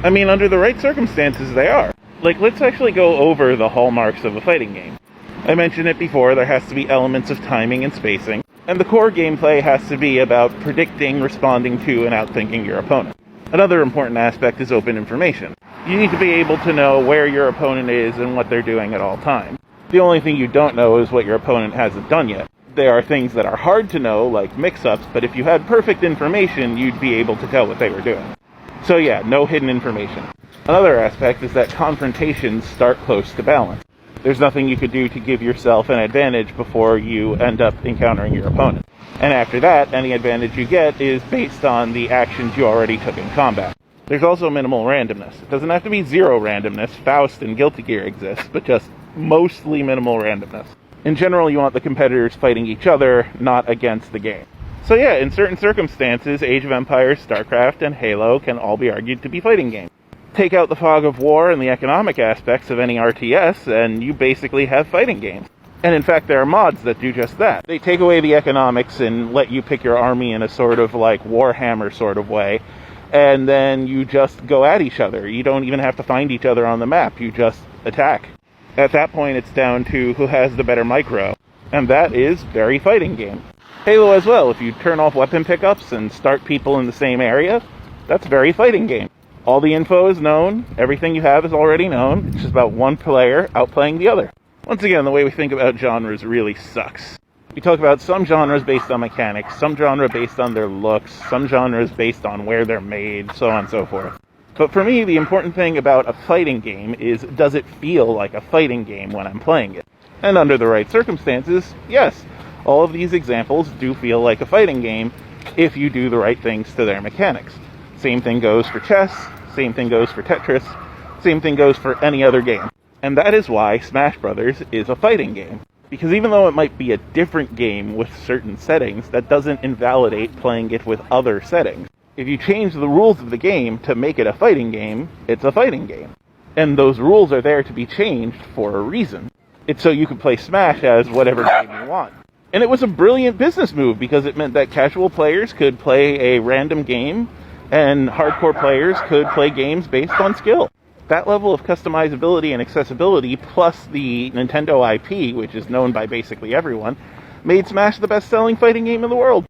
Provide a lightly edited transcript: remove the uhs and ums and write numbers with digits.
I mean, under the right circumstances, they are. Like, let's actually go over the hallmarks of a fighting game. I mentioned it before, there has to be elements of timing and spacing, and the core gameplay has to be about predicting, responding to, and outthinking your opponent. Another important aspect is open information. You need to be able to know where your opponent is and what they're doing at all times. The only thing you don't know is what your opponent hasn't done yet. There are things that are hard to know, like mix-ups, but if you had perfect information, you'd be able to tell what they were doing. So yeah, no hidden information. Another aspect is that confrontations start close to balance. There's nothing you could do to give yourself an advantage before you end up encountering your opponent. And after that, any advantage you get is based on the actions you already took in combat. There's also minimal randomness. It doesn't have to be zero randomness. Faust and Guilty Gear exist, but just mostly minimal randomness. In general, you want the competitors fighting each other, not against the game. So yeah, in certain circumstances, Age of Empires, StarCraft, and Halo can all be argued to be fighting games. Take out the fog of war and the economic aspects of any RTS, and you basically have fighting games. And in fact, there are mods that do just that. They take away the economics and let you pick your army in a sort of like Warhammer sort of way, and then you just go at each other. You don't even have to find each other on the map, you just attack. At that point, it's down to who has the better micro, and that is very fighting game. Halo as well, if you turn off weapon pickups and start people in the same area, that's very fighting game. All the info is known, everything you have is already known, it's just about one player outplaying the other. Once again, the way we think about genres really sucks. We talk about some genres based on mechanics, some genre based on their looks, some genres based on where they're made, so on and so forth. But for me, the important thing about a fighting game is, does it feel like a fighting game when I'm playing it? And under the right circumstances, yes, all of these examples do feel like a fighting game if you do the right things to their mechanics. Same thing goes for chess, same thing goes for Tetris, same thing goes for any other game. And that is why Smash Brothers is a fighting game. Because even though it might be a different game with certain settings, that doesn't invalidate playing it with other settings. If you change the rules of the game to make it a fighting game, it's a fighting game. And those rules are there to be changed for a reason. It's so you can play Smash as whatever game you want. And it was a brilliant business move because it meant that casual players could play a random game and hardcore players could play games based on skill. That level of customizability and accessibility, plus the Nintendo IP, which is known by basically everyone, made Smash the best-selling fighting game in the world.